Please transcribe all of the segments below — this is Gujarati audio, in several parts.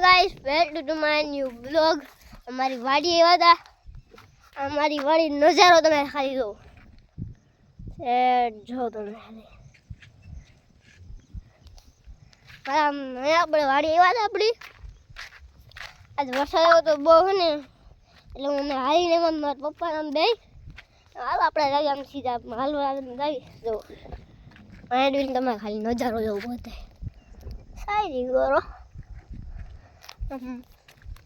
Guys, welcome to my new blog. અમારી વાડી આવ્યા હતા. અમારી વાડી નજારો તમે ખાલી જો. જો તમે ખાલી આપણે વાડી આવ્યા હતા આપણી. આજ વરસાદ આવ્યો તો બહુ ને, એટલે હું હારીને મારા પપ્પા આમ બે હાલ આપણે જઈએ આમ સીધા હાલવા જઈ જો માંડવીને તમે ખાલી નજારો જોવો બધે સારી ગયો.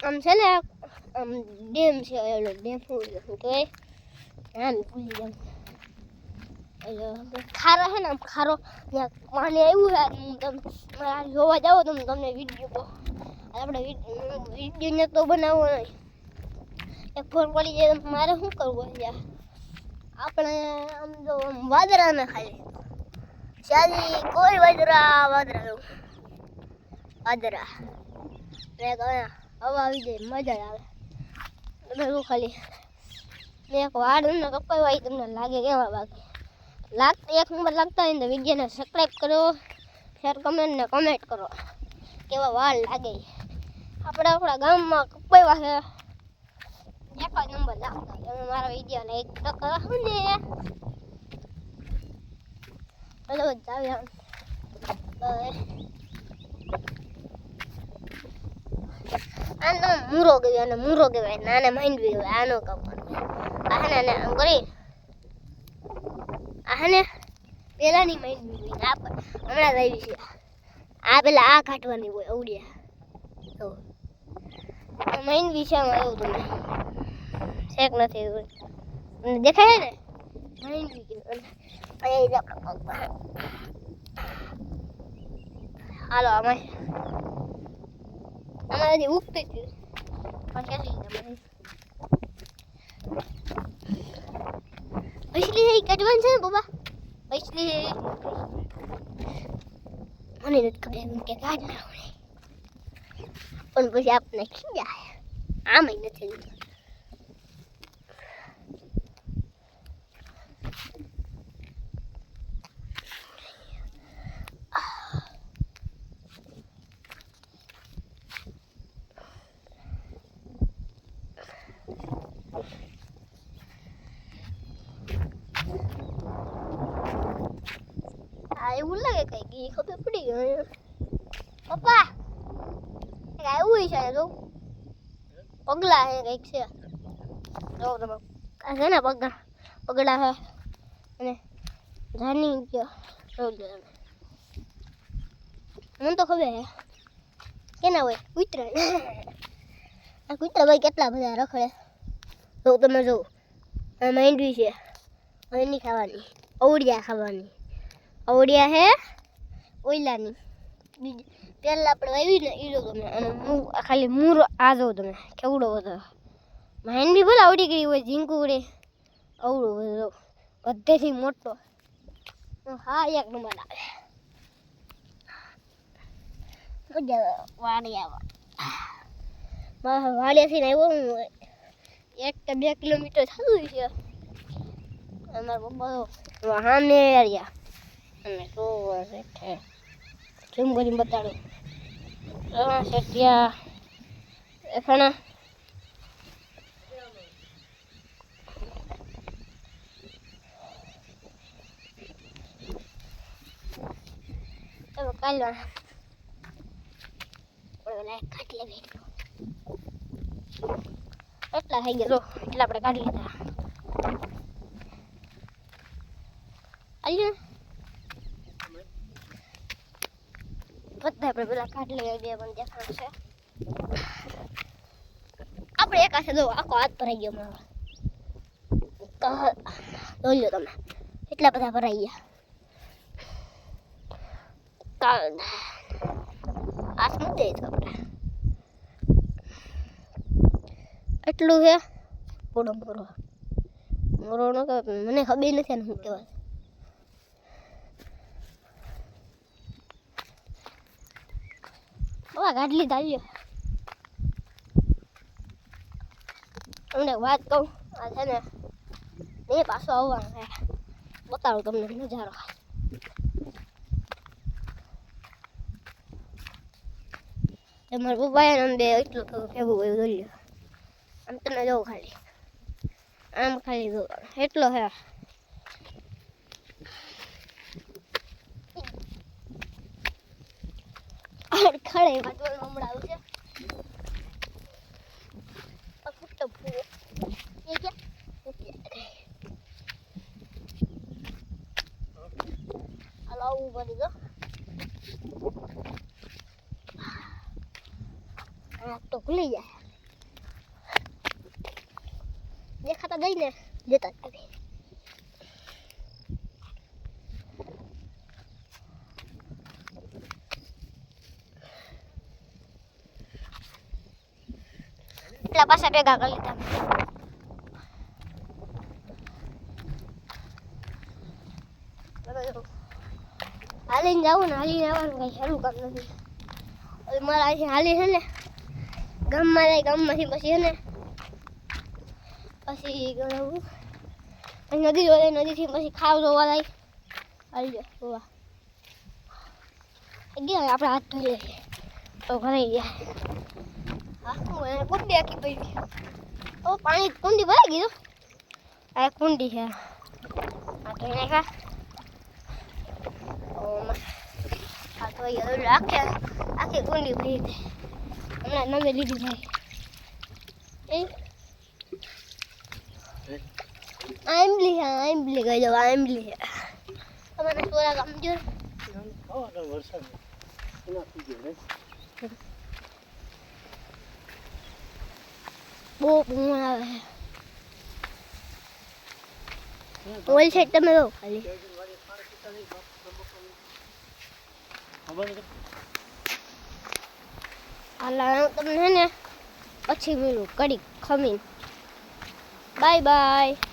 આમ છે ને આમ ડેમ છે, એલો ડેમ શું કહેવાય હા ભૂલી જાઉં. એટલે ખારો છે ને આમ ખારો ત્યાં પાણી આવ્યું છે. તમે જોવા જાઓ તમે તમને વિડીયો આપણે વિડીયો તો બનાવવો નહીં. એક ફોન પડી જાય મારે શું કરવું છે આપણે આમ જો વાદળાને ખાલી શાદી કોઈ વાદળા વાદળા હવા આવી જાય મજા આવે. તમે શું ખાલી એક વાડ ને કપાઈ તમને લાગે કેવા લાગતા એક નંબર લાગતા હોય ને વિડીયોને સબસ્ક્રાઈબ કરો, શેર કમેન્ટ ને કમેન્ટ કરો કેવા વાળ લાગે. આપણે આપણા ગામમાં કપાઈવા છે એક જ નંબર લાગતા. તમે મારા વિડીયોને એક તો કરો ને ચલો જાવ આનો મૂરો ગયો અને મૂરો કહેવાય નાને માંડવી કહેવાય. આનો કપવાનો આને ને આમ કરી આને પેલાની માંડવી હોય આ હમણાં આવી છે. આ પેલા આ કાઢવાની હોય અવડિયા તો માંડવી છે આમાં એવું તમને શેક નથી દેખાય ને માંડવી કહેવાય. હાલો અમારે ઉગતી હતી પછલી કટવાનું છે ને પપ્પા પછલી મને નથી ખબર કે કાઢ ના પણ પછી આપણે ખીજાય આમ નથી. એવું લાગે કઈ ખબર પડી ગઈ પપ્પા એવું છે જો પગલા છે કઈક છે જો તમે છે ને પગલા છે અને જાની મને તો ખબર હે કેના હોય કૂતરા. આ કૂતરા ભાઈ કેટલા બધા રખડે જો તમે જો આ માંડવી છે એની ખાવાની અવડિયા ખાવાની અવડિયા હે ઓઈલાની બીજી પહેલાં આપણે વાવી ને ઈડો તમે અને ખાલી મૂરો આ જો તમે કેવડો બધો માંડવી ભલે આવડી ગઈ હોય ઝીંકુડે અવડો બધો બધેથી મોટો. હા એક નંબર આવે મજા વાડિયા વાડિયાથી આવ્યો હું 1 કે 2 કિલોમીટર થતું છે. અમારા પપ્પા હાને એરિયા અને તો કેમ કરીને બતાડો સેટિયા એખાણા કાલવા કાઢી લે એટલા થઈ ગયા એટલા આપણે કાઢી લીધા. બધા આપણે પેલા કાઢી લઈએ બે પણ દેખાણ છે આપણે એક હાથે જો આખો હાથ ભરાઈ ગયો મારો જોઈ લો તમે એટલા બધા ભરાઈ ગયા. આ સમજે છે આપણે એટલું છે મોડો મોરો નો કહેવાય મને ખબર નથી ને શું કહેવાય. ગાઢ લીધા આવ્યો તમને વાત કહું આ છે ને એ પાછો આવવાનું છે બતાવું તમને નજારો. તમારા પપ્પાએ આમ બે એટલું થોડું ભેગું ભેગું દોરી આમ તમે જોવો ખાલી આમ ખાલી જો એટલો હે ખડે વાટવાનું હમણાં આવશે ફૂટો ફૂટો એ ક્યાં હાલો આવું બની ગયો તો ખુલી જાય દેખાતા ગઈ ને જતા આવી એટલા પાછા ભેગા કરી લીધા હાલીને જાવું ને હાલીને આવવાનું કઈ સારું કામ નથી મારા અહીંથી હાલી છે ને ગામમાં જાય ગામમાંથી પછી છે ને પછી નદી જોડે નદીથી પછી ખાવ જોવા જાય હાલી જાય જોવા ગયા આપણે હાથ ધોઈ લઈએ તો ભરાઈ ગયા હા હું એને કુંડી આખી પડી ઓ પાણી કુંડી ભરાઈ ગયું આ કુંડી છે આ ધોઈ નાખા આ તો આખી કુંડી ભરી ગઈ હમણાં નવે લીધી જાય આંબલી છે આંબલી કહી દઉં આંબલી છે તમારે સોરા ગામ જો બહુ પૂર આવે છે ઓલ સાઈડ તમે રહો ખાલી હાલ તમને ને પછી મળું કડી ખમીન બાય બાય